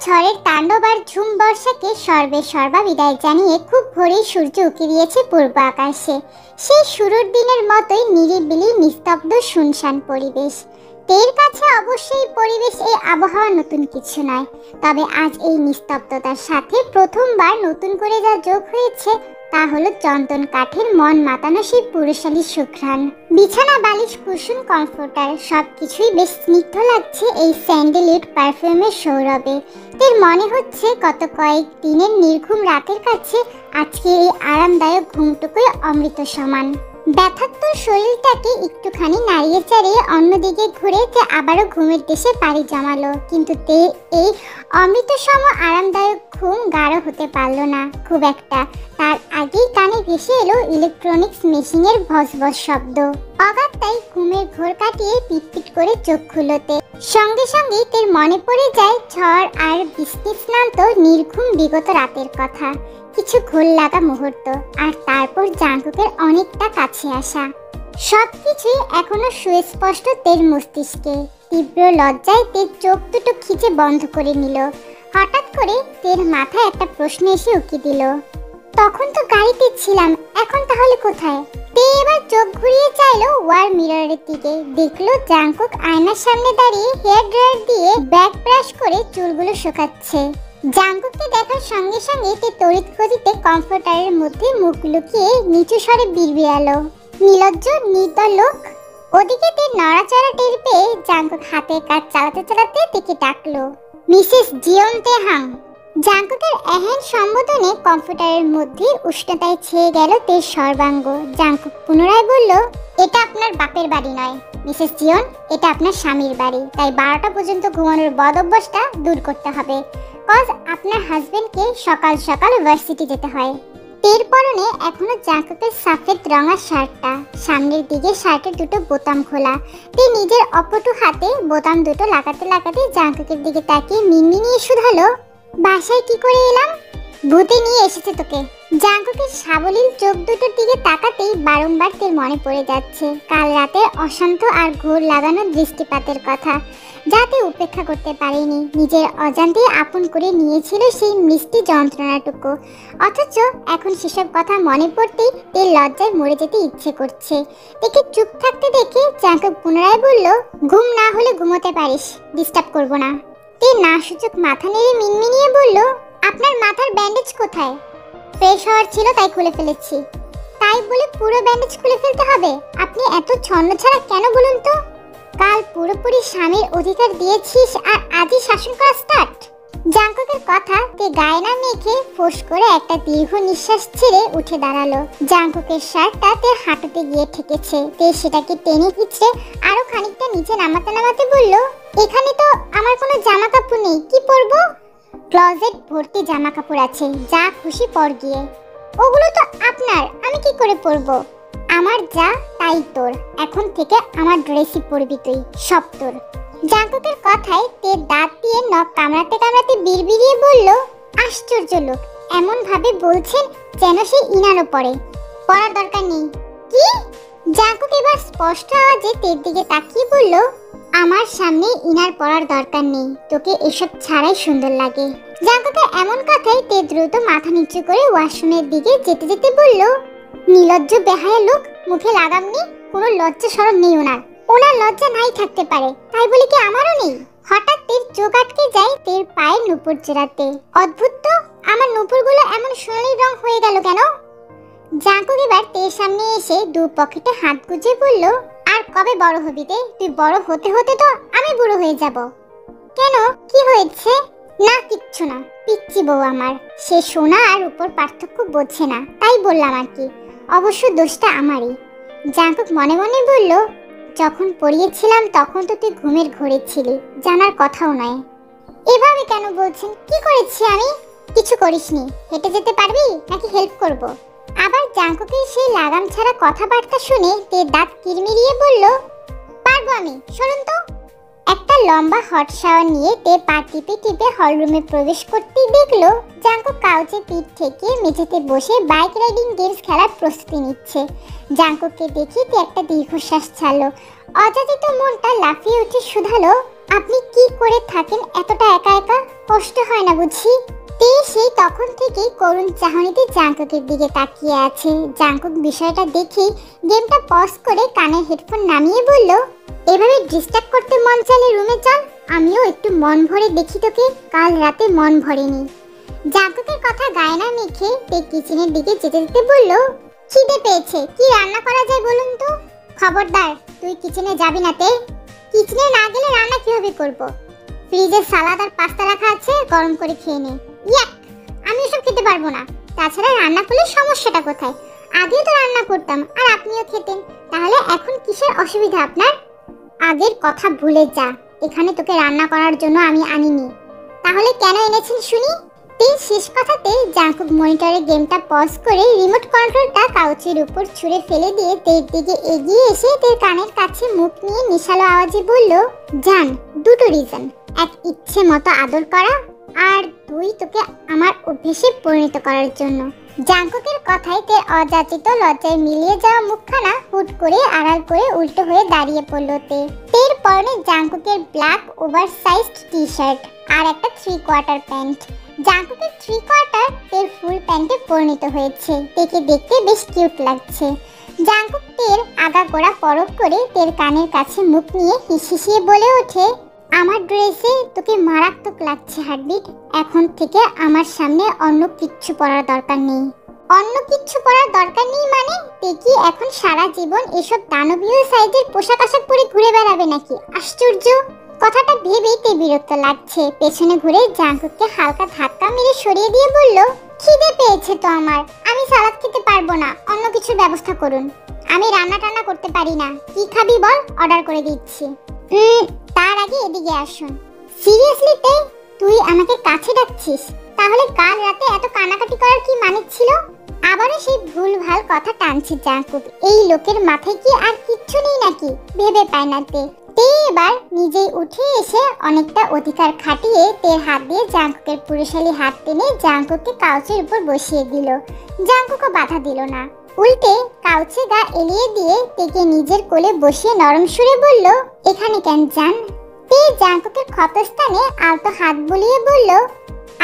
ঝড়ের তাণ্ডব আর ঝুম বর্ষাকে সর্বে সর্বা বিদায় জানিয়ে খুব ভোরেই সূর্য উঁকি দিয়েছে পূর্ব আকাশে। সেই শুরুর দিনের মতোই নিরিবিলি নিস্তব্ধ শুনশান পরিবেশ। তের কাছে অবশ্যই পরিবেশ এই আবহাওয়া নতুন কিছু নয়, তবে আজ এই নিস্তব্ধতার সাথে প্রথমবার নতুন করে যা যোগ হয়েছে তা হলো চন্দন কাঠের মন মাতানো সেই পুরুষালী সুঘ্রাণ। বিছানা, বালিশ, কুশন, কমফোর্টার সবকিছুই বেশ স্নিগ্ধ লাগছে এই স্যান্ডেলউড পারফিউমের সৌরভে। তের মনে হচ্ছে গত কয়েক দিনের নির্ঘুম রাতের কাছে আজকে এই আরামদায়ক ঘুমটুকুই অমৃত সমান। ব্যথাত্মক শরীরটাকে একটুখানি নাড়িয়ে চাড়িয়ে অন্যদিকে ঘুরে তে আবারও ঘুমের দেশে পাড়ি জমালো, কিন্তু তে এই অমৃতসম আরামদায়ক ঘুম গাঢ় হতে পারল না খুব একটা। তার আগেই কানে ভেসে এলো ইলেকট্রনিক্স মেশিনের ভসভস শব্দ। অগাত্তাই ঘুমের ঘোর কাটিয়ে পিটপিট করে চোখ খুলতে সঙ্গে সঙ্গেই তের মনে পড়ে যায় ঝড় আর বৃষ্টি স্নান্ত নির্ঘুম বিগত রাতের কথা, কিছু ঘোর লাগা মুহূর্ত, আর তারপর জাঙ্কুকের অনেকটা কাছে আসা। সবকিছুই এখনো সুস্পষ্ট তের মস্তিষ্কে। তীব্র লজ্জায় তের চোখ দুটো খিচে বন্ধ করে নিল। হঠাৎ করে তের মাথায় একটা প্রশ্ন এসে উকি দিল, তখন তো গাড়িতে ছিলাম, এখন তাহলে কোথায়? তে এবার চোখ ঘুরিয়ে চাইলো ওয়ার মিররের দিকে, দেখলো জাঙ্কুক আয়নার সামনে দাঁড়িয়ে হেয়ার ড্রায়ার দিয়ে ব্যাক ব্রাশ করে চুলগুলো শুকাচ্ছে। জাঙ্কুককে দেখার সঙ্গে সঙ্গে তে তড়িৎ গতিতে কমফোর্টারের মধ্যে মুখ লুকিয়ে নিচু স্বরে বিড়বিড়ালো, নির্লজ্জ নির্দয় লোক। ওদিকে তে নড়াচড়া টের পেয়ে জাঙ্কুক হাতে কাজ চালাতে চালাতে তেকে ডাকলো, মিসেস জিয়ন তেহাং। জাঙ্কুকের এহেন সম্বোধনে কমফোর্টারের মধ্যে উষ্ণতায় ছেয়ে গেল তের সর্বাঙ্গ। জাঙ্কুক পুনরায় বলল, এটা আপনার বাপের বাড়ি নয় মিসেস জিয়ন, এটা আপনার স্বামীর বাড়ি, তাই 12টা পর্যন্ত ঘুমানোর বদ অভ্যাসটা দূর করতে হবে, কজ আপনার হাজবেন্ডকে সকাল সকাল ভার্সিটি যেতে হয়। তের পরনে এখনো জাঙ্কুকের সাফেদ রঙা শার্টটা, সামনের দিকে শার্টের দুটো বোতাম খোলা। তে নিজের অপটু হাতে বোতাম দুটো লাগাতে লাগাতে জাঙ্কুকের দিকে তাকিয়ে মিনমিনিয়ে শুধালো, বাসায় কি করে এলাম? ভূতে নিয়ে এসেছে তোকে। জাঙ্কুকের সাবলীল চোখ দুটোর দিকে তাকাতেই বারংবার তের মনে পড়ে যাচ্ছে কাল রাতের অশান্ত আর ঘোর লাগানো দৃষ্টিপাতের কথা, যাতে উপেক্ষা করতে পারেনি। নিজের অজান্তেই আপন করে নিয়েছিল সেই মিষ্টি যন্ত্রণাটুকু, অথচ এখন সেসব কথা মনে পড়তেই তের লজ্জায় মরে যেতে ইচ্ছে করছে। দেখে চুপ থাকতে দেখে জাঙ্কুক পুনরায় বলল, ঘুম না হলে ঘুমোতে পারিস, ডিস্টার্ব করবো না। তে না সূচক মাথা নেড়ে মিনমিনিয়ে বলল, আপনার মাথার ব্যান্ডেজ কোথায়? ফ্রেশ হওয়ার ছিল তাই খুলে ফেলেছি। তাই বলে পুরো ব্যান্ডেজ খুলে ফেলতে হবে? আপনি এত ছন্ন ছাড়া কেন বলুন তো? কাল পুরোপুরি স্বামীর অধিকার দিয়েছিস আর আজই শাসন করা স্টার্ট? জাঙ্কুকের কথা তে গায়ে না মেখে ফোঁস করে একটা দীর্ঘ নিঃশ্বাস ছেড়ে উঠে দাঁড়ালো। জাঙ্কুকের শার্টটা তে হাঁটুতে গিয়ে ঠেকেছে। তে সেটাকে টেনে হিচড়ে আরো খানিকটা নিচে নামাতে নামাতে বলল, এখানে তো আমার কোনো জামা কাপড় নেই, কি পরবো? ক্লোজেট ভর্তি জামা কাপড় আছে, যা খুশি পর গিয়ে। ওগুলো তো আপনার, আমি কি করে পরবো? আমার যা তাই তোর, এখন থেকে আমার ড্রেসই পরবি তুই, সব তোর। জাঙ্কুকের কথায় তে দাঁত দিয়ে নখ কামড়াতে কামড়াতে বিড়বিড়িয়ে বলল, আশ্চর্য লোক, এমন ভাবে বলছেন যেন সে ইনারও পড়ে। পড়ার দরকার নেই। কি? জাঙ্কুক এবার স্পষ্ট আওয়াজে তের দিকে তাকিয়ে বলল, আমার সামনে ইনার পড়ার দরকার নেই, তোকে এসব ছাড়াই সুন্দর লাগে। জাঙ্কুকের এমন কথায় তে দ্রুত মাথা নিচু করে ওয়াশরুমের দিকে যেতে যেতে বলল, নির্লজ্জ বেহায়া লোক, মুখে লাগাম নেই, কোনো লজ্জা শরম নেই ওনার। ওনার লজ্জা নাই থাকতে পারে, তাই বলে কি আমারও নেই? হঠাৎ তের চোখ আটকে যায় তের পায়ের নুপুর জোড়াতে। অদ্ভুত তো, আমার নুপুরগুলো এমন সোনালি রং হয়ে গেল কেন? জাঙ্কুক এবার তের সামনে এসে দু পকেটে হাত গুজে বলল, আর কবে বড় হবি রে? তুই বড় হতে হতে তো আমি বুড়ো হয়ে যাব। কেন, কি হয়েছে? না কিচ্ছু না, পিচ্চি বউ আমার, সে সোনা আর উপর পার্থক্য বোঝে না, তাই বললাম আর কি। অবশ্য দোষটা আমারই। জাঙ্কুক মনে মনে বলল, যখন পড়িয়েছিলাম তখন তো তুই ঘুমের ঘোরে ছিলি, জানার কথাও নয়। এভাবে কেন বলছেন? কি করেছি আমি? কিছু করিসনি। হেঁটে যেতে পারবি নাকি হেল্প করব? আবার জাঙ্কুকের সেই লাগাম ছাড়া কথাবার্তা শুনে তে দাঁত কিরমিরিয়ে বলল, পারবো আমি, শুনুন তো। একটা লম্বা হট শাওয়ার নিয়ে তে পা টিপে টিপে হলরুমে প্রবেশ করতেই দেখলো জাঙ্কুক কাউচে পিঠ থেকে মেঝেতে বসে বাইক রাইডিং গেমস খেলার প্রস্তুতি নিচ্ছে। জাঙ্কুককে দেখে তে একটা দীর্ঘশ্বাস ছাড়লো। অযাচিত মনটা লাফিয়ে উঠে শুধালো, আপনি কি করে থাকেন এতটা একা একা? কষ্ট হয় না বুঝি? তে সেই তখন থেকেই করুণ চাহনিতে জাংকুকের দিকে তাকিয়ে আছে। জাংকুক বিষয়টা দেখেই গেমটা পজ করে কানের হেডফোন নামিয়ে বলল, এভাবে ডিস্টার্ব করতে মন চাইলে রুমে চল, আমিও একটু মন ভরে দেখি তোকে। কাল রাতে মন ভরেনি। জাংকুকের কথা গায়ে না মেখে তে কিচেনের দিকে যেতে যেতে বলল, খিদে পেয়েছে, কি রান্না করা যায় বলুন তো? খবরদার, তুই কিচেনে যাবি না তে। কিচেনে না গেলে রান্না কিভাবে করব? ফ্রিজে সালাদ আর পাস্তা রাখা আছে, গরম করে খেয়ে নে। ইয়াক, আমি এসব খেতে পারবো না। তাছাড়া রান্না করলে সমস্যাটা কোথায়? আগেও তো রান্না করতাম আর আপনিও খেতেন, তাহলে এখন কিসের অসুবিধা আপনার? আগের কথা ভুলে যা, এখানে তোকে রান্না করার জন্য আমি আনিনি। তাহলে কেন এনেছেন শুনি? এই শেষ কথাতে জাংকুক মনিটরে গেমটা পজ করে রিমোট কন্ট্রোলটা কাউচের উপর ছুঁড়ে ফেলে দিয়ে তের দিকে এগিয়ে এসে তের কানের কাছে মুখ নিয়ে নিশালো আওয়াজে বলল, জান, দুটো রিজন। এক, ইচ্ছে মতো আদর করা, আর দুই, তোকে আমার অভ্যেসে পরিণত করার জন্য। জাংকুকের কথায় তের অযাচিত লজ্জায় মিলিয়ে যাওয়া মুখখানা হুট করে আড়াল করে উল্টো হয়ে দাঁড়িয়ে পড়ল তে। তের পরনে জাংকুকের ব্ল্যাক ওভারসাইজড টি শার্ট আর একটা 3/4 প্যান্ট। জাংকুকের 3/4 তের ফুল প্যান্টে পরিণত হয়েছে। তেকে দেখতে বেশ কিউট লাগছে। জাংকুক তের আগাগোড়া পরখ করে তের কানের কাছে মুখ নিয়ে হিসিয়ে বলে ওঠে, আমার ড্রেসে তোকে মারাত্মক লাগছে হার্টবিট। এখন থেকে আমার সামনে অন্য কিচ্ছু পরার দরকার নেই। অন্য কিচ্ছু পরার দরকার নেই মানে? তে কি এখন সারা জীবন এসব দানবীয় সাইজের পোশাক আশাক পরে ঘুরে বেড়াবে নাকি? আশ্চর্য! কথাটা ভেবেই তে বিরক্ত লাগছে। পেছনে ঘুরে জাংকুককে হালকা ধাক্কা মেরে সরিয়ে দিয়ে বলল, খিদে পেয়েছে তো আমার, আমি সালাদ খেতে পারবো না, অন্য কিছুর ব্যবস্থা করুন। আমি রান্না টান্না করতে পারি না। কি খাবি বল, অর্ডার করে দিচ্ছি। তার আগে এদিকে আসুন। সিরিয়াসলি তে, তুই আমাকে কাছে ডাকছিস? তাহলে কাল রাতে এত কানাকাটি করার কি মানে ছিল? আবারও সেই ভুলভাল কথা টানছে জাংকুক। এই লোকের মাথায় কি আর কিচ্ছু নেই নাকি? ভেবে পায় না তে। তে এবার নিজেই উঠে এসে অনেকটা অধিকার খাটিয়ে তের হাত দিয়ে জাংকুকের পুরুষালী হাত টেনে জাংকুককে কাউচের উপর বসিয়ে দিল। জাংকুকও বাধা দিল না, উল্টে কাউচে গা এলিয়ে দিয়ে তেকে নিজের কোলে বসিয়ে নরম সুরে বলল, এখানে কেন জান? তে জাংকুকের ক্ষতস্থানে আলতো হাত বুলিয়ে বলল,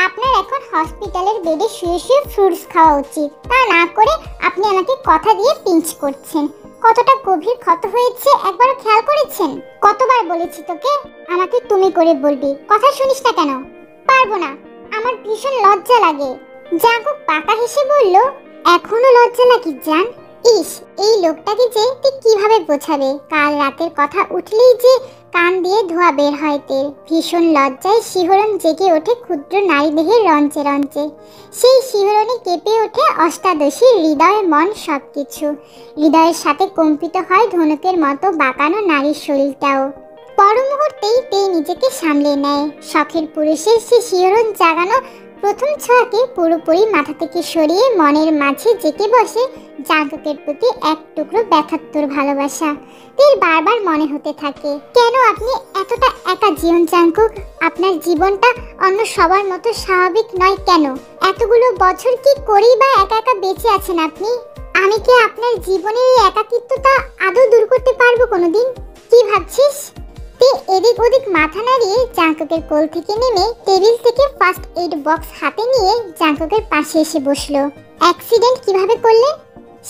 আপনার এখন হসপিটালের বেডে শুয়ে শুয়ে ফ্রুটস খাওয়া উচিত। তা না করে আপনি আমাকে কথা দিয়ে পিঞ্চ করছেন। কতটা গভীর ক্ষত হয়েছে একবারও খেয়াল করেছেন? কতবার বলেছি তোকে আমাকে তুমি করে বলবি, কথা শুনিস না কেন? পারবো না, আমার ভীষণ লজ্জা লাগে। জাংকুক পাকা হেসে বলল, এখনো লজ্জা লাগে জান? ইস, এই লোকটাকে যে তুই কিভাবে বোঝাবে? কাল রাতের কথা উঠলেই যে কান দিয়ে ধোঁয়া বের হয় তের। ভীষণ লজ্জায় শিহরণ জেগে ওঠে ক্ষুদ্র নারী দেহের রঞ্চে রঞ্চে। সেই শিহরণে কেঁপে ওঠে অষ্টাদশী হৃদয় মন সবকিছু। হৃদয়ের সাথে কম্পিত হয় ধনুকের মতো বাঁকানো নারীর শরীরটাও। পর মুহূর্তেই তে নিজেকে সামলে নেয়। শখের পুরুষের সে শিহরণ জাগানো প্রথম ছোঁয়াকে পুরোপুরি মাথা থেকে সরিয়ে মনের মাঝে জেঁকে বসে জাংকুকের প্রতি এক টুকরো ব্যথাত্তর ভালোবাসা। তের বারবার মনে হতে থাকে, কেন আপনি এতটা একা জীবন জাংকুক? আপনার জীবনটা অন্য সবার মতো স্বাভাবিক নয় কেন? এতগুলো বছর কি করেই বা একা একা বেঁচে আছেন আপনি? আমি কি আপনার জীবনের এই একাকিত্বটা আদৌ দূর করতে পারবো কোনোদিন? কি ভাবছিস? তে এদিক ওদিক মাথা নাড়িয়ে জাংকুকের কোল থেকে নেমে টেবিল থেকে ফার্স্ট এইড বক্স হাতে নিয়ে জাংকুকের পাশে এসে বসলো। অ্যাক্সিডেন্ট কিভাবে করলে?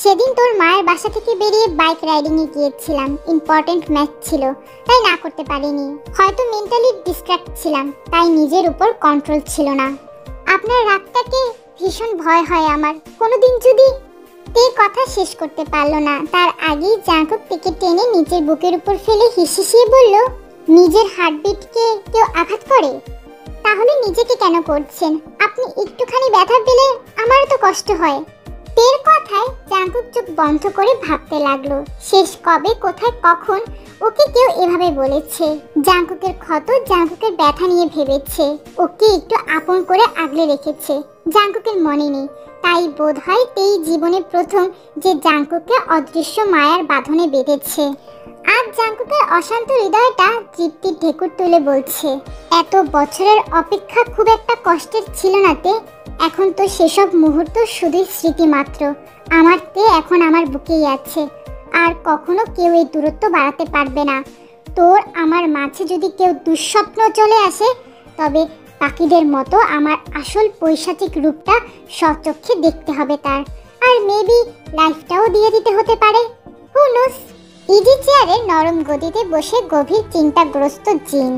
সেদিন তোর মায়ের বাসা থেকে বেরিয়ে বাইক রাইডিং এ গিয়েছিলাম, ইম্পর্টেন্ট ম্যাচ ছিল, তাই না করতে পারিনি। হয়তো মেন্টালি ডিস্ট্র্যাক্ট ছিলাম, তাই নিজের উপর কন্ট্রোল ছিল না। আপনার রাগটাকে ভীষণ ভয় হয় আমার। কোনোদিন যদি তে কথা শেষ করতে পারলো না, তার আগেই জাংকুক থেকে টেনে নিজের বুকের উপর ফেলে হিসিয়ে বলল, নিজের হার্টবিটকে কেউ আঘাত করে? তাহলে নিজেকে কেন করছেন? আপনি একটুখানি ব্যথা পেলে আমারও তো কষ্ট হয়। তের কথায় জাংকুক চোখ বন্ধ করে ভাবতে লাগলো, শেষ কবে, কোথায়, কখন ওকে কেউ এভাবে বলেছে? জাংকুকের ক্ষত, জাংকুকের ব্যথা নিয়ে ভেবেছে, ওকে একটু আপন করে আগলে রেখেছে। জাংকুকের মনে নেই, তাই বোধ হয় এই জীবনে প্রথম যে জাংকুককে অদৃশ্য মায়ার বাঁধনে বেঁধেছে। আজ জাংকুকের অশান্ত হৃদয়টা তৃপ্তির ঢেকুর তুলে বলছে, এত বছরের অপেক্ষা খুব একটা কষ্টের ছিল না তে। এখন তো সেসব মুহূর্ত শুধু স্মৃতি মাত্র। আমার তে এখন আমার বুকেই আছে, আর কখনো কেউ এই দূরত্ব বাড়াতে পারবে না। তোর আমার মাঝে যদি কেউ দুঃস্বপ্ন চলে আসে, তবে পাখিদের মতো আমার আসল পৈশাচিক রূপটা স্বচক্ষে দেখতে হবে তার, আর মেবি লাইফটাও দিয়ে দিতে হতে পারে। হু নোস। ইজি চেয়ারে নরম গদিতে বসে গভীর চিন্তাগ্রস্ত জিন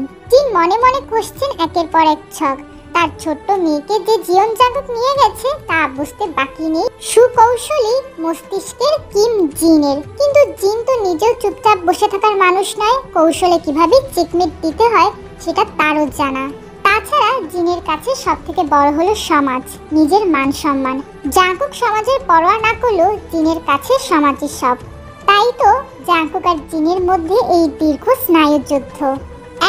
মনে মনে কষছেন একের পর এক ছক। তার ছোট্ট মেয়েকে যে জীবন জাগক নিয়ে গেছে তা বুঝতে বাকি নেই সুকৌশলী মস্তিষ্কের কিম জিনের। কিন্তু জিন তো নিজেও চুপচাপ বসে থাকার মানুষ নয়, কৌশলে কিভাবে চেকমেট দিতে হয় সেটা তারও জানা। তাছাড়া জিনের কাছে সব থেকে বড় হলো সমাজ, নিজের মান সম্মান। জাঙ্কুক সমাজের পরোয়া না করলেও জিনের কাছে সমাজই সব। তাই তো জাঙ্কুক আর জিনের মধ্যে এই দীর্ঘ স্নায়ুযুদ্ধ।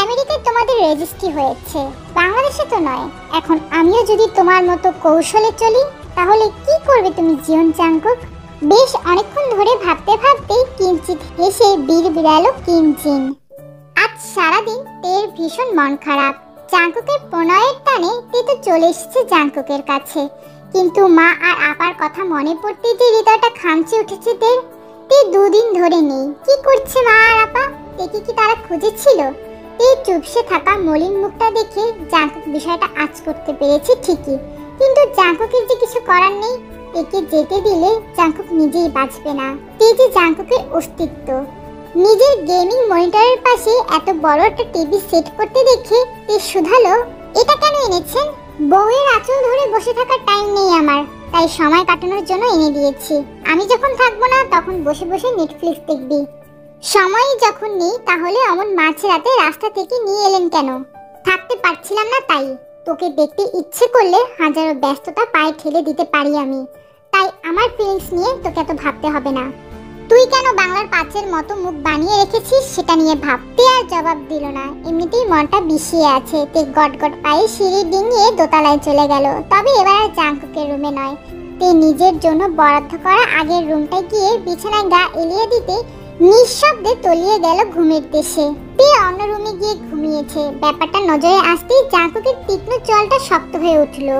আমেরিকায় তোমাদের রেজিস্ট্রি হয়েছে, বাংলাদেশে তো নয়। এখন আমিও যদি তোমার মতো কৌশলে চলি, তাহলে কি করবে তুমি জিয়ন জাঙ্কুক? বেশ অনেকক্ষণ ধরে ভাবতে ভাবতেই কিঞ্চিত হেসে বিড়বিড়ালো কিম জিন। আজ সারাদিন তের ভীষণ মন খারাপ। জাঙ্কুকের প্রণয়ের টানে তে তো চলে এসেছে জাঙ্কুকের কাছে, কিন্তু মা আর আপার কথা মনে পড়তে যে হৃদয়টা খামচে উঠেছে তে দুদিন ধরে নেই। কি করছে মা আর আপা? তেকে কি তারা খুঁজেছিল? এই চুপসে থাকা মলিন মুখটা দেখে জাঙ্কুক বিষয়টা আঁচ করতে পেরেছে ঠিকই, কিন্তু জাঙ্কুকের যে কিছু করার নেই। একে যেতে দিলে জাঙ্কুক নিজেই বাঁচবে না। এই যে জাঙ্কুকের অস্তিত্ব। নিজের গেমিং মনিটরের পাশে এত বড় একটা টিভি সেট করতে দেখে তে শুধালো, এটা কেন এনেছেন? বউয়ের আঁচল ধরে বসে থাকার টাইম নেই আমার, তাই সময় কাটানোর জন্য এনে দিয়েছি। আমি যখন থাকবো না তখন বসে বসে নেটফ্লিক্স দেখবি। সময় যখন নেই তাহলে অমন মাঝরাতে রাস্তা থেকে নিয়ে এলেন কেন? থাকতে পারছিলাম না তাই। তোকে দেখতে ইচ্ছে করলে হাজারো ব্যস্ততা পায়ে ঠেলে দিতে পারি আমি, তাই আমার ফিলিংস নিয়ে তোকে এত ভাবতে হবে না। তুই কেন বাংলার পাঁচের মতো মুখ বানিয়ে রেখেছিস সেটা নিয়ে ভাবতে আর জবাব দিল না। এমনিতেই মনটা বিষিয়ে আছে। তে গট গট পায়ে সিঁড়ি ডিঙিয়ে দোতলায় চলে গেল। তবে এবার আর জাঙ্কুকের রুমে নয়, তে নিজের জন্য বরাদ্দ করা আগের রুমটায় গিয়ে বিছানায় গা এলিয়ে দিতে নিঃশব্দে তলিয়ে গেল ঘুমের দেশে। তে অন্য রুমে গিয়ে ঘুমিয়েছে। ব্যাপারটা নজরে আসতেই জাঙ্কুকের তীক্ষ্ণ চোয়ালটা শক্ত হয়ে উঠল।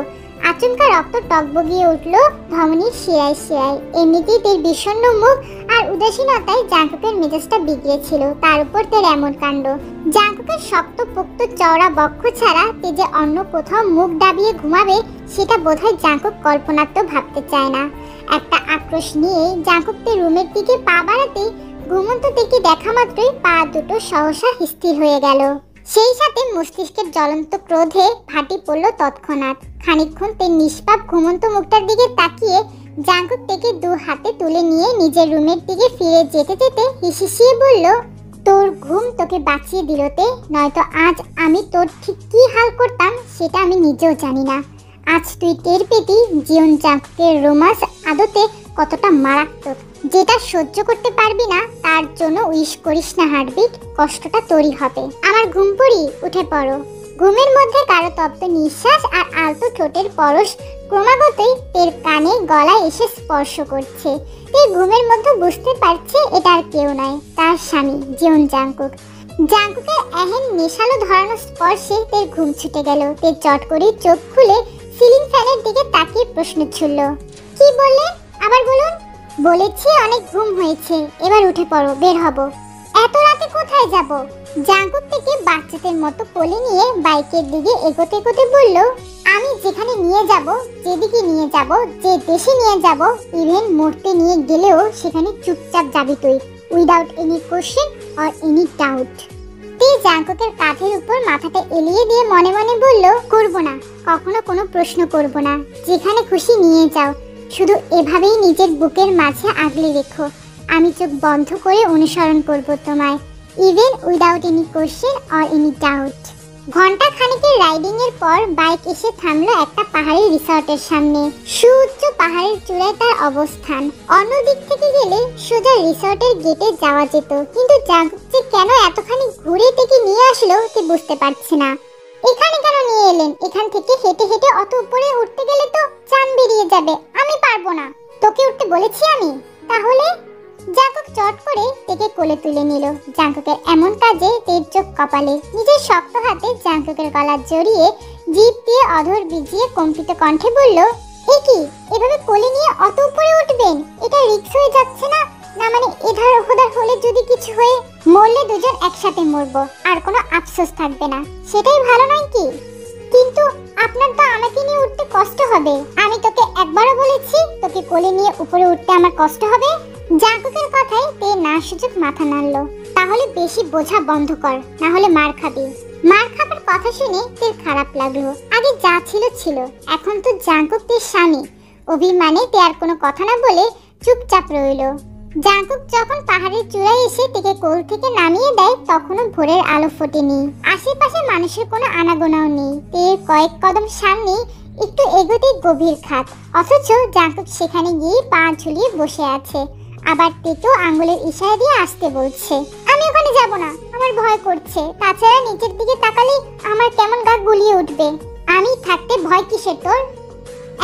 আচমকা রক্ত টকবগিয়ে উঠল ধমনীর শিরায় শিরায়। এমনিতেই তের বিষণ্ণ মুখ আর উদাসীনতায় জাঙ্কুকের মেজাজটা বিগড়েছিল, তার উপর তের এমন কাণ্ড। জাঙ্কুকের শক্ত পোক্ত চওড়া বক্ষ ছাড়া তে যে অন্য কোথাও মুখ ডাবিয়ে ঘুমাবে সেটা বোধহয় জাঙ্কুক কল্পনাতেও ভাবতে চায় না। একটা আক্রোশ নিয়ে জাঙ্কুক তে রুমের দিকে পা বাড়াতেই ঘুমন্ত থেকে দেখা মাত্রই পা দুটো সহসা স্থির হয়ে গেল। সেই সাথে মস্তিষ্কের জ্বলন্ত ক্রোধে ফাটি পড়ল তৎক্ষণাৎ। খানিকক্ষণ তে নিষ্পাপ ঘুমন্ত মুখটার দিকে তাকিয়ে জাঙ্কুক থেকে দু হাতে তুলে নিয়ে নিজের রুমের দিকে ফিরে যেতে যেতে হিসিয়ে বলল, তোর ঘুম তোকে বাঁচিয়ে দিল তে, নয়তো আজ আমি তোর ঠিক কি হাল করতাম সেটা আমি নিজেও জানি না। আজ তুই টের পেতি জিয়ন জাঙ্কুকের রোমান্স আদতে কতটা মারাত্মক। যেটা সহ্য করতে পারবি না তার জন্য উইশ করিস না হার্টবিট, কষ্টটা তোরই হবে। আমার ঘুম পড়ি, উঠে পড়ো। ঘুমের মধ্যে কারো তপ্ত নিঃশ্বাস আর আলতো ঠোঁটের পরশ ক্রমাগতই তের কানে গলায় এসে স্পর্শ করছে। তে ঘুমের মধ্যে বুঝতে পারছে এটা আর কেউ নয়, তার স্বামী জিয়ন জাঙ্কুক। জাঙ্কুকের এহেন নেশালো ধরানো স্পর্শে তের ঘুম ছুটে গেল। তে চট করে চোখ খুলে সিলিং ফ্যানের দিকে তাকিয়ে প্রশ্ন ছুড়ল, কি বললেন? আবার বলুন। বলেছি অনেক ঘুম হয়েছে, এবার উঠে পড়ো, বের হব। এত রাতে কোথায় যাব? জাঙ্কুক থেকে বাচ্চাদের মতো কোলে নিয়ে বাইকের দিকে এগোতে এগোতে বলল, আমি যেখানে নিয়ে যাব, যেদিকে নিয়ে যাব, যে দেশে নিয়ে যাব, ইভেন মরতে নিয়ে গেলেও সেখানে চুপচাপ যাবি তুই, without any question or any doubt. তে জাঙ্কুকের কাঁধের উপর মাথাটা এলিয়ে দিয়ে মনে মনে বলল, করব না, কখনো কোনো প্রশ্ন করব না, যেখানে খুশি নিয়ে যাও, শুধু এভাবেই নিজের বুকের মাঝে আগলে রেখো। আমি চোখ বন্ধ করে অনুসরণ করব তোমায়, even without any question or any doubt. ঘন্টা খানিকের রাইডিং এর পর বাইক এসে থামলো একটা পাহাড়ি রিসর্টের সামনে। সুউচ্চ পাহাড়ের চূড়ায় তার অবস্থান। অন্য দিক থেকে গেলে সোজা রিসর্টের গেটে যাওয়া যেত, কিন্তু জাঙ্কুক যে কেন এতখানি ঘুরে থেকে নিয়ে আসলো তে বুঝতে পারছে না। এখানে কেন নিয়ে এলেন? এখান থেকে হেঁটে হেঁটে অত উপরে উঠতে গেলে তো চান বেরিয়ে যাবে, আমি পারবো না। তোকে উঠতে বলেছি আমি। তাহলে? জাঙ্কুক চট করে তেকে কোলে তুলে নিল। জাঙ্কুকের এমন কাজে তের চোখ কপালে। নিজের শক্ত হাতে জাঙ্কুকের গলা জড়িয়ে জিভ দিয়ে অধর ভিজিয়ে কম্পিত কণ্ঠে বলল, এ কি, এভাবে কোলে নিয়ে অত উপরে উঠবেন? এটা রিস্ক হয়ে যাচ্ছে না? না মানে এধার ওধার হলে যদি কিছু হয়ে মরলে দুজন একসাথে মরবো, আর কোনো আফসোস থাকবে না, সেটাই ভালো নয় কি? কিন্তু আপনার তো আমাকে নিয়ে উঠতে কষ্ট হবে। আমি তোকে একবারও বলেছি তোকে কোলে নিয়ে উপরে উঠতে আমার কষ্ট হবে? জাঙ্কুকের কথায় তে না সুযোগ মাথা নাড়লো। তাহলে বেশি বোঝা বন্ধ কর, না হলে মার খাবি। মার খাবার কথা শুনে তের খারাপ লাগলো। আগে যা ছিল ছিল, এখন তো জাঙ্কুক তের স্বামী। অভিমানে তে আর কোনো কথা না বলে চুপচাপ রইলো। জাঙ্কুক যখন পাহাড়ের চূড়ায় এসে তেকে কোল থেকে নামিয়ে দেয় তখনও ভোরের আলো ফোটেনি। আশেপাশে মানুষের কোনো আনাগোনাও নেই। তের কয়েক কদম সামনে একটু এগোতেই গভীর খাত, অথচ জাঙ্কুক সেখানে গিয়ে পা ঝুলিয়ে বসে আছে। আবার তেকেও আঙ্গুলের ইশারা দিয়ে আসতে বলছে। আমি ওখানে যাব না, আমার ভয় করছে। তাছাড়া নিচের দিকে তাকালে আমার কেমন গা গুলিয়ে উঠবে। আমি থাকতে ভয় কিসের তোর?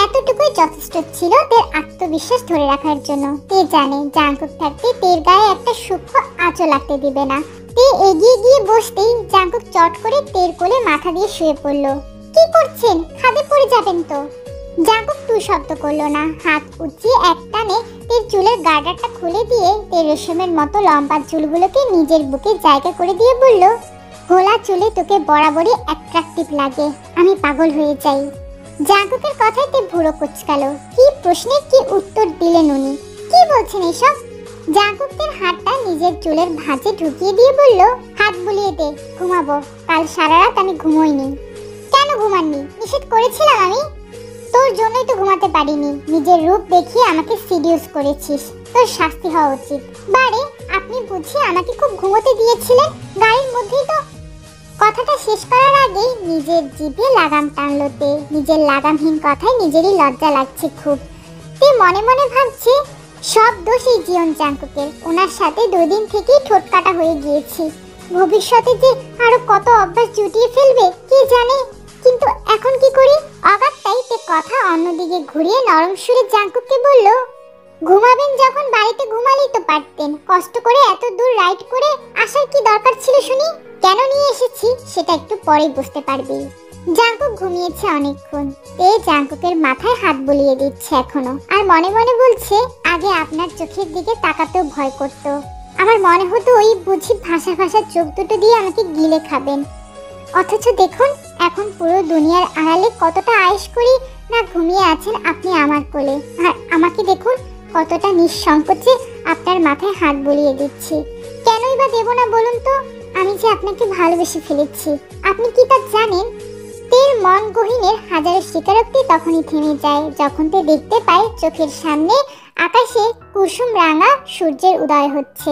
এতটুকুই যথেষ্ট ছিল তের আত্মবিশ্বাস ধরে রাখার জন্য। তে জানে জাঙ্কুক থাকতে তের গায়ে একটা সূক্ষ্ম আঁচও লাগতে দিবে না। তে এগিয়ে গিয়ে বসতেই জাঙ্কুক চট করে তের কোলে মাথা দিয়ে শুয়ে পড়ল। কি করছেন? খাদে পড়ে যাবেন তো। জাঙ্কুক টু শব্দ করলো না। হাত উঁচিয়ে এক টানে তের চুলের গার্ডারটা খুলে দিয়ে তের রেশমের মতো লম্বা চুলগুলোকে নিজের বুকে জায়গা করে দিয়ে বলল, গোলা চুলে তোকে বরাবরই অ্যাট্রাকটিভ লাগে, আমি পাগল হয়ে যাই। জাঙ্কুকের কথায় তে ভুরো কুঁচকালো। কি প্রশ্নে কি উত্তর দিলেন উনি? কি বলছেন এসব? জাঙ্কুকের হাতটা নিজের চুলের ভাঁজে ঢুকিয়ে দিয়ে বলল, হাত বুলিয়ে দে, ঘুমাবো। কাল সারা রাত আমি ঘুমোইনি। কেন ঘুমাননি? নিষেধ করেছিলাম আমি? তোর জন্যই তো ঘুমাতে পারিনি। নিজের রূপ দেখিয়ে আমাকে সিডিউস করেছিস, তোর শাস্তি হওয়া উচিত। বারে, আপনি বুঝি আমাকে খুব ঘুমোতে দিয়েছিলেন? গাড়ির মধ্যেই তো। কথাটা শেষ করার আগেই নিজের জিভে লাগাম টানলো তে। নিজের লাগামহীন কথায় নিজেরই লজ্জা লাগছে খুব। তে মনে মনে ভাবছে, সব দোষ এই জীবন জাঙ্কুকের। ওনার সাথে 2 দিন থেকেই ঠোঁট কাটা হয়ে গিয়েছি। ভবিষ্যতে যে আরো কত অভ্যাস জুটিয়ে ফেলবে কে জানে। কিন্তু এখন কি করি? অগাত্তাই তে কথা অন্যদিকে ঘুরিয়ে নরম সুরে জাঙ্কুককে বলল, ঘুমাবেন যখন বাড়িতে ঘুমালেই তো পারতেন। কষ্ট করে এত দূর রাইড করে আসার কি দরকার ছিল শুনি? কেন নিয়ে এসেছি সেটা একটু পরেই বুঝতে পারবি। জাঙ্কুক ঘুমিয়েছে অনেকক্ষণ। তে জাঙ্কুকের মাথায় হাত বুলিয়ে দিচ্ছে এখনো, আর মনে মনে বলছে, আগে আপনার চোখের দিকে তাকাতেও ভয় করতো। আমার মনে হতো ওই বুঝি ভাষা ভাষা চোখ দুটো দিয়ে আমাকে গিলে খাবেন। অথচ দেখুন এখন পুরো দুনিয়ার আড়ালে কতটা আয়েশ করি না ঘুমিয়ে আছেন আপনি আমার কোলে। আর আমাকে দেখুন কতটা নিঃসংকোচে আপনার মাথায় হাত বুলিয়ে দিচ্ছি। কেনই বা দেব না বলুন তো? আমি যে আপনাকে ভালোবেসে ফেলেছি, আপনি কি তা জানেন? তের মন গহীনের হাজারো স্বীকারোক্তি তখনই থেমে যায় যখন তে দেখতে পায় চোখের সামনে আকাশে কুসুম রাঙা সূর্যের উদয় হচ্ছে।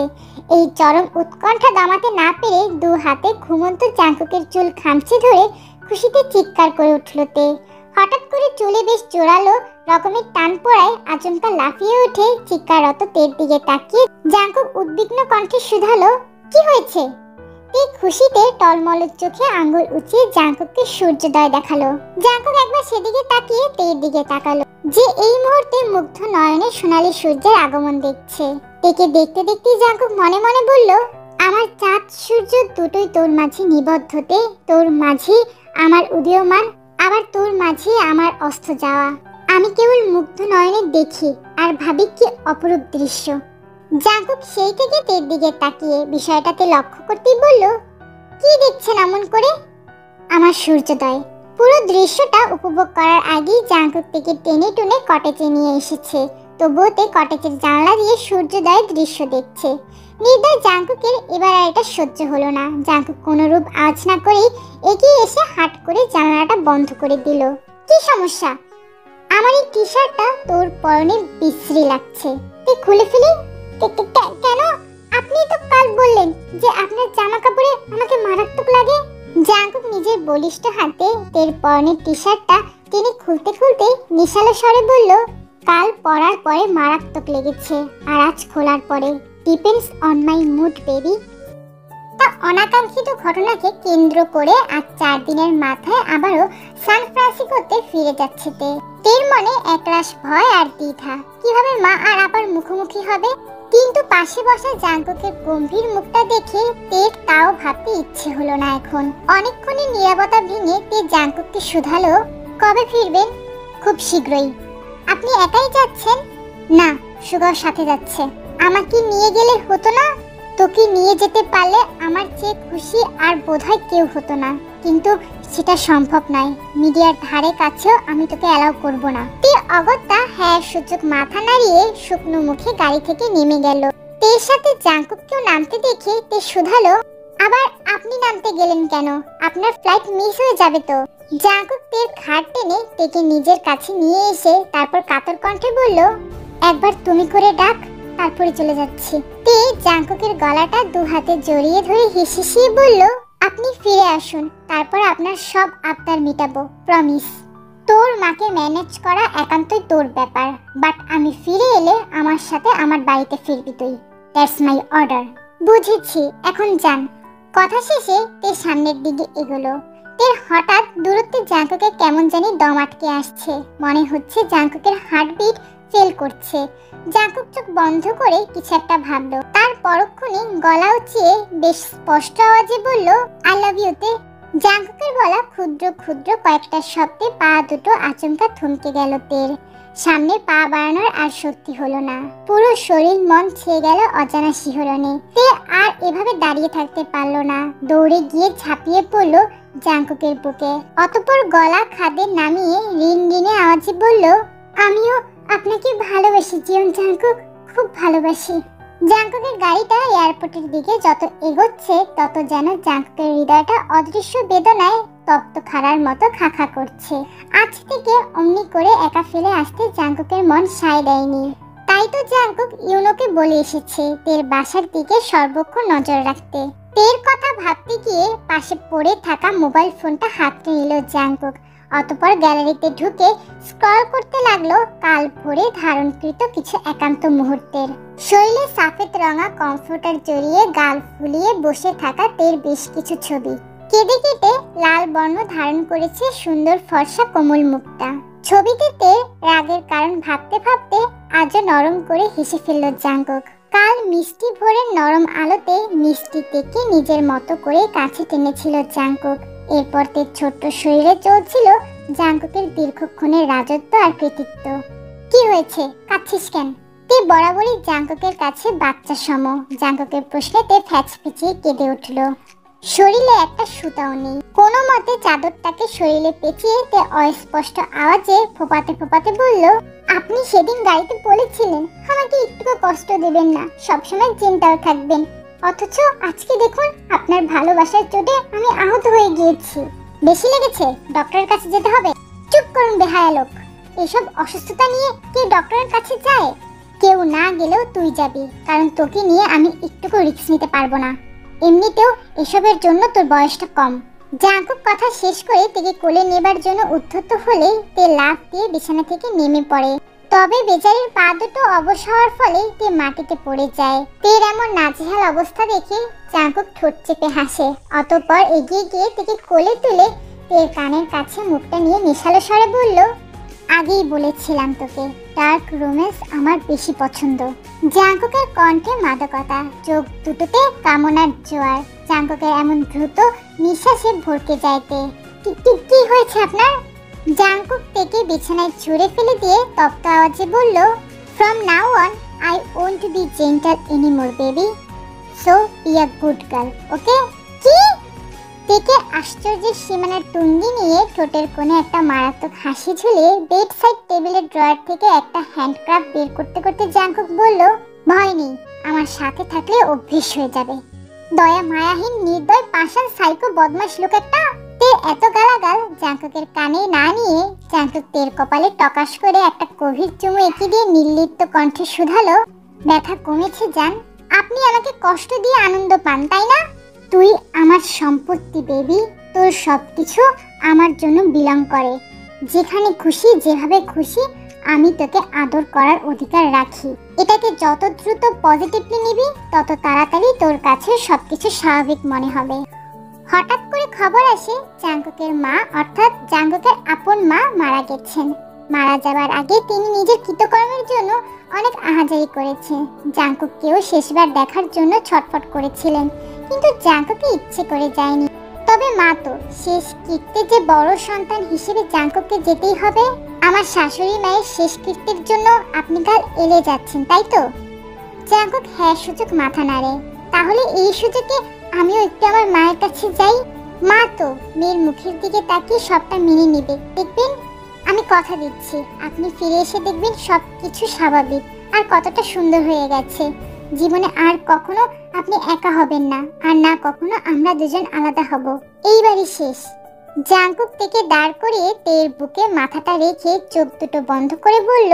এই চরম উৎকণ্ঠা দমাতে না পেরে 2 হাতে ঘুমন্ত জাঙ্কুকের চুল খামচে ধরে খুশিতে চিৎকার করে উঠল তে। হঠাৎ করে চুলে বেশ জোরালো রকমের টান পড়ায় আচমকা লাফিয়ে উঠে চিৎকাররত তের দিকে তাকিয়ে জাঙ্কুক উদ্বিগ্ন কণ্ঠে শুধালো, কি হয়েছে? তে খুশিতে টলমল চোখে আঙ্গুল উঁচিয়ে জাঙ্কুককে সূর্যোদয় দেখালো। জাঙ্কুক একবার সেদিকে তাকিয়ে তের দিকে তাকালো, যে এই মুহূর্তে মুগ্ধ নয়নে সোনালী সূর্যের আগমন দেখছে। তেকে দেখতে দেখতে জাঙ্কুক মনে মনে বলল, আমার চাঁদ সূর্য দুটোই তোর মাঝে নিবদ্ধতে, তোর মাঝে আমার উদীয়মান, আবার তোর মাঝে আমার অস্ত যাওয়া। আমি কেবল মুগ্ধ নয়নে দেখি আর ভাবি কি অপরূপ দৃশ্য। জাঙ্কুক সেই থেকে তের দিকে তাকিয়ে বিষয়টাতে লক্ষ্য করতেই বলল, কি দেখছেন এমন করে? আমার সূর্যোদয়। পুরো দৃশ্যটা উপভোগ করার আগেই জাঙ্কুক থেকে টেনে টুনে কটেজে নিয়ে এসেছে। তবুও তে কটেজের জানলা দিয়ে সূর্যোদয়ের দৃশ্য দেখছে। নির্দয় জাঙ্কুকের এবার আর এটা সহ্য হলো না। জাঙ্কুক কোনোরূপ আওয়াজ না করেই এগিয়ে এসে হাট করে জানলাটা বন্ধ করে দিল। কি সমস্যা? আমার এই টি শার্টটা তোর পরনে বিশ্রী লাগছে, তুই খুলে ফেলি। কেন? আপনি তো কাল বললেন যে আপনার জামা কাপড়ে আমাকে মারাত্মক লাগে। জাঙ্কুক নিজের বলিষ্ঠ হাতে তের পরনের টি শার্টটা তিনি খুলতে খুলতে নিশালো স্বরে বলল, কাল পরার পরে মারাত্মক লেগেছে, আর আজ খোলার পরে depends on my mood baby. তা অনাকাঙ্ক্ষিত ঘটনাকে কেন্দ্র করে আজ 4 দিনের মাথায় আবারও সান ফ্রান্সিসকোতে ফিরে যাচ্ছে তের মনে একরাশ ভয় আর দ্বিধা। কিভাবে মা আর আবার মুখোমুখি হবে? কিন্তু পাশে বসা জাঙ্কুকের গম্ভীর মুখটা দেখে তের তাও ভাবতে ইচ্ছে হলো না এখন। অনেকক্ষণের নীরবতা ভেঙে তে জাঙ্কুককে শুধালো, কবে ফিরবেন? খুব শীঘ্রই। আপনি একাই যাচ্ছেন? না, সুগার সাথে যাচ্ছে। আমাকে নিয়ে গেলে হতো না? তোকে নিয়ে যেতে পারলে আমার চেয়ে খুশি আর বোধহয় কেউ হতো না, কিন্তু সেটা সম্ভব নয়। মিডিয়ার ধারে কাছেও আমি তোকে অ্যালাউ করব না। তে অগত্যা হ্যাঁ সূচক মাথা নাড়িয়ে শুকনো মুখে গাড়ি থেকে নেমে গেল। তের সাথে জাঙ্কুককেও নামতে দেখে তে শুধালো, আবার আপনি নামতে গেলেন কেন? আপনার ফ্লাইট মিস হয়ে যাবে তো। জাঙ্কুক তের ঘাড় টেনে তেকে নিজের কাছে নিয়ে এসে তারপর কাতর কণ্ঠে বলল, একবার তুমি করে ডাক, তারপরে চলে যাচ্ছি। তে জাঙ্কুকের গলাটা দু হাতে জড়িয়ে ধরে হিসিয়ে বলল, আপনি ফিরে আসুন, তারপর আপনার সব আবদার মিটাবো, প্রমিস। তোর মাকে ম্যানেজ করা একান্তই তোর ব্যাপার, বাট আমি ফিরে এলে আমার সাথে আমার বাড়িতে ফিরবি তুই। That's my order. বুঝেছি, এখন যান। কথা শেষে তে সামনের দিকে এগোলো। তের হঠাৎ দূরত্বে জাঙ্কুকে কেমন জানি দম আটকে আসছে, মনে হচ্ছে জাঙ্কুকের হার্টবিট ফেল করছে। জাঙ্কুক চোখ বন্ধ করে কিছু একটা ভাবলো, তার পরক্ষণে গলা উঁচিয়ে বেশ স্পষ্ট আওয়াজে বলল, আই লাভ ইউ তে। জাঙ্কুকের গলা ক্ষুদ্র ক্ষুদ্র কয়েকটা শব্দে পা দুটো আচমকা থমকে গেল তের। সামনে পা বাড়ানোর আর শক্তি হলো না, পুরো শরীর মন ছেয়ে গেল অজানা শিহরণে। তে আর এভাবে দাঁড়িয়ে থাকতে পারলো না, দৌড়ে গিয়ে ঝাঁপিয়ে পড়লো জাঙ্কুকের বুকে। অতঃপর গলা খাদে নামিয়ে রিনরিনে আওয়াজে বলল, আমিও আপনাকে ভালোবাসি জিয়ন জাঙ্কুক, খুব ভালোবাসি। জাঙ্কুকের গাড়িটা এয়ারপোর্টের দিকে যত এগোচ্ছে তত যেন জাঙ্কুকের হৃদয়টা অদৃশ্য বেদনায় তপ্ত খাড়ার মতো খাখা করছে। আজ থেকে অমনি করে একা ফেলে আসতে জাঙ্কুকের মন সায় দেয়নি। তাই তো জাঙ্কুক ইউনোকে বলে এসেছে তের বাসার দিকে সর্বক্ষণ নজর রাখতে। তের কথা ভাবতে গিয়ে পাশে পড়ে থাকা মোবাইল ফোনটা হাতে নিল জাঙ্কুক। অতঃপর গ্যালারিতে ঢুকে স্ক্রল করতে লাগলো কাল ভোরে ধারণকৃত কিছু একান্ত মুহূর্তের। শরীরে সাফেদ রঙা কমফোর্টার জড়িয়ে গাল ফুলিয়ে বসে থাকা তের বেশ কিছু ছবি। কেটে কেটে লাল বর্ণ ধারণ করেছে সুন্দর ফর্সা কোমল মুখটা। ছবিটিতে রাগের কারণ ভাবতে ভাবতে আজও নরম করে হেসে ফেলল জাঙ্কুক। কাল মিষ্টি ভোরের নরম আলোতে মিষ্টি তেকে নিজের মতো করে কাছে টেনেছিল জাঙ্কুক। এরপর তের ছোট্ট শরীরে চলছিল জাঙ্কুকের দীর্ঘক্ষণের রাজত্ব আর কৃতিত্ব। কি হয়েছে, কাঁদছিস কেন? তে বরাবরই জাঙ্কুকের কাছে বাচ্চা সম। জাঙ্কুকের প্রশ্নে তে ফ্যাচ ফিচিয়ে কেঁদে উঠল। শরীরে একটা সুতাও নেই। কোনো মতে চাদরটাকে শরীরে পেঁচিয়ে তে অস্পষ্ট আওয়াজে ফোপাতে ফোপাতে বলল, আপনি সেদিন গাড়িতে বলেছিলেন আমাকে একটুকু কষ্ট দেবেন না, সবসময় চিন্তাও থাকবেন, অথচ আজকে দেখুন আপনার ভালোবাসার চোটে আমি আহত হয়ে গিয়েছি। বেশি লেগেছে? ডক্টরের কাছে যেতে হবে। চুপ করুন বেহায়া লোক, এসব অসুস্থতা নিয়ে কে ডক্টরের কাছে যায়? কেউ না গেলেও তুই যাবি, কারণ তোকে নিয়ে আমি একটুকু রিস্ক নিতে পারবো না। এমনিতেও এসবের জন্য তোর বয়সটা কম। জাঙ্কুক কথা শেষ করে তেকে কোলে নেবার জন্য উদ্ধত হলে তে লাফ দিয়ে বিছানা থেকে নেমে পড়ে। তবে বেচারির পা দুটো অবশ হওয়ার ফলে তে মাটিতে পড়ে যায়। তের এমন নাজেহাল অবস্থা দেখে জাঙ্কুক ঠোঁট চেপে হাসে। অতঃপর এগিয়ে গিয়ে তেকে কোলে তুলে তের কানের কাছে মুখটা নিয়ে নেশালো স্বরে বলল, আগেই বলেছিলাম তোকে ডার্ক রোম্যান্স আমার বেশি পছন্দ। জাঙ্কুকের কণ্ঠে মাদকতা, চোখ দুটোতে কামনার জোয়ার। জাঙ্কুকের এমন দ্রুত নিঃশ্বাসে ভরকে যায় তে। কি হয়েছে আপনার? জাঙ্কুক তেকে বিছানায় ছুঁড়ে ফেলে দিয়ে তপ্ত আওয়াজে বলল, from now on I won't to be gentle anymore baby, so be a good girl, okay? কি? তেকে আশ্চর্যের সীমানার তুঙ্গি নিয়ে ঠোঁটের কোণে একটা মারাত্মক হাসি ঝুলিয়ে বেড সাইড টেবিলের ড্রয়ার থেকে একটা হ্যান্ডক্রাফট বের করতে করতে জাঙ্কুক বলল, ভয় নেই, আমার সাথে থাকলে অভ্যেস হয়ে যাবে। দয়া মায়াহীন নির্দয় পাষাণ সাইকো বদমাশ লোক একটা। তের এত গালাগাল জাঙ্কুকের কানে না নিয়ে জাঙ্কুক তের কপালে টকাশ করে একটা গভীর চুমু এঁকে দিয়ে নির্লিপ্ত কণ্ঠে শুধালো, ব্যথা কমেছে জান? আপনি আমাকে কষ্ট দিয়ে আনন্দ পান তাই না? তুই আমার সম্পত্তি বেবি, তোর সবকিছু আমার জন্য বিলং করে। যেখানে খুশি যেভাবে খুশি আমি তোকে আদর করার অধিকার রাখি। এটাকে যত দ্রুত পজিটিভলি নিবি তত তাড়াতাড়ি তোর কাছে সবকিছু স্বাভাবিক মনে হবে। হঠাৎ করে খবর আসে জাঙ্কুকের মা অর্থাৎ জাঙ্কুকের আপন মা মারা গেছেন। মারা যাবার আগে তিনি নিজের কৃতকর্মের জন্য অনেক আহাজারি করেছে। জাঙ্কুককেও শেষবার দেখার জন্য ছটফট করেছিলেন, কিন্তু জাঙ্কুকে ইচ্ছে করে যায়নি। তবে মা তো শেষ কৃত্যে যে বড় সন্তান হিসেবে জাঙ্কুককে যেতেই হবে। আমার শাশুড়ি মায়ের শেষ কৃত্যের জন্য আপনি কাল এলে যাচ্ছেন তাই তো? জাঙ্কুক হ্যাঁ সূচক মাথা নাড়ে। তাহলে এই সুযোগে আমিও একটু আমার মায়ের কাছে যাই। মা তো মেয়ের মুখের দিকে তাকিয়ে সবটা মেনে নেবে, দেখবেন। আমি কথা দিচ্ছি, আপনি ফিরে এসে দেখবেন সবকিছু স্বাভাবিক আর কতটা সুন্দর হয়ে গেছে। জীবনে আর কখনো আপনি একা হবেন না, আর না কখনো আমরা দুজন আলাদা হব। এইবারই শেষ। জাঙ্কুক থেকে দাঁড় করিয়ে তের বুকে মাথাটা রেখে চোখ দুটো বন্ধ করে বলল,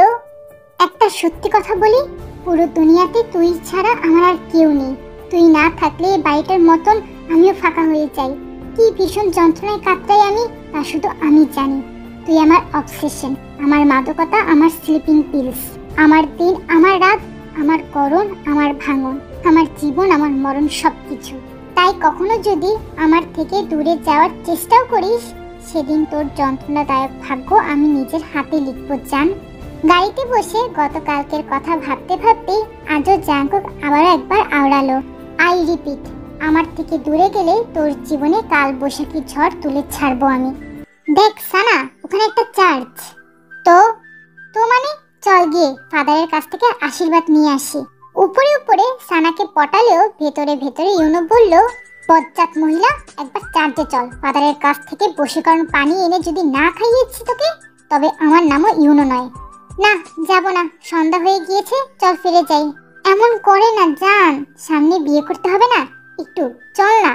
একটা সত্যি কথা বলি, পুরো দুনিয়াতে তুই ছাড়া আমার আর কেউ নেই। তুই না থাকলে এই বাড়িটার মতন আমিও ফাঁকা হয়ে যাই। কি ভীষণ যন্ত্রণায় কাতরাই আমি, তা শুধু আমি জানি। তুই আমার অবসেশন, আমার মাদকতা, আমার স্লিপিং পিলস, আমার দিন, আমার রাত, আমার করণ, আমার ভাঙন, আমার জীবন, আমার মরণ, সবকিছু। তাই কখনো যদি আমার থেকে দূরে যাওয়ার চেষ্টাও করিস, সেদিন তোর যন্ত্রণাদায়ক ভাগ্য আমি নিজের হাতে লিখব, জান। গাড়িতে বসে গতকালকের কথা ভাবতে ভাবতে আজও জাঙ্কুক আবারও একবার আওড়ালো, আই রিপিট, আমার থেকে দূরে গেলে তোর জীবনে কাল বৈশাখী ঝড় তুলে ছাড়বো আমি। দেখ সানা, ওখানে একটা চার্চ। তো তো মানে চল গিয়ে ফাদারের কাছ থেকে আশীর্বাদ নিয়ে আসি। উপরে উপরে সানাকে পটালেও ভেতরে ভেতরে ইউনো বলল, বজ্জাত মহিলা, একবার চার্চে চল। ফাদারের কাছ থেকে বশীকরণ পানি এনে যদি না খাইয়েছি তোকে, তবে আমার নামও ইউনো নয়। না, যাব না, সন্ধ্যা হয়ে গিয়েছে, চল ফিরে যাই। এমন করে না জান, সামনে বিয়ে করতে হবে না, একটু চল না।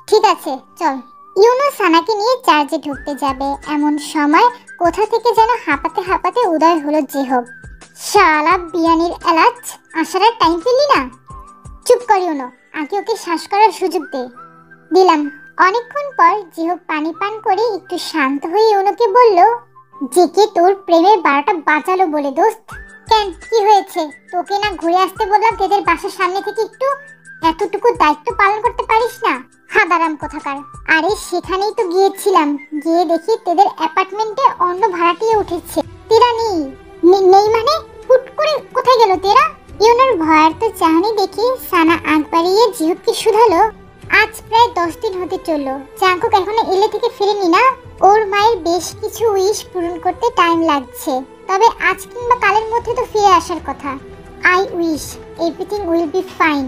ঠিক আছে চল। ইউনো সানাকে নিয়ে চার্চে ঢুকতে যাবে, এমন সময় কোথা থেকে যেন হাঁপাতে হাঁপাতে উদয় হলো জেহব। শালা বিয়ানির এলাচ, আসার আর টাইম পেলি না? চুপ কর ইউনো, আগে ওকে শ্বাস করার সুযোগ দে। দিলাম। অনেকক্ষণ পর জেহব পানি পান করে একটু শান্ত হয়ে ইউনোকে বলল, জেকে তোর প্রেমের 12টা বাজালো বলে দোস্ত। কেন, কি হয়েছে? তোকে না ঘুরে আসতে বললাম তোদের বাসার সামনে থেকে? একটু এতটুকু দায়িত্ব পালন করতে পারিস না? হাদারাম কোথাকার। আরে সেখানেই তো গিয়েছিলাম, গিয়ে দেখি তোদের অ্যাপার্টমেন্টে অন্য ভাড়াটিয়ে উঠেছে। তেরা নেই? নেই মানে? হুট করে কোথায় গেল তেরা? ইউনোর ভয়ার তো চাহনি দেখি সানা আগ বাড়িয়ে জিহুদকে শুধালো, আজ প্রায় 10 দিন হতে চললো, জাঙ্কুক এখনো এলে থেকে ফিরেনি না? ওর মায়ের বেশ কিছু উইশ পূরণ করতে টাইম লাগছে, তবে আজ কিংবা কালের মধ্যে তো ফিরে আসার কথা। I wish everything will be fine.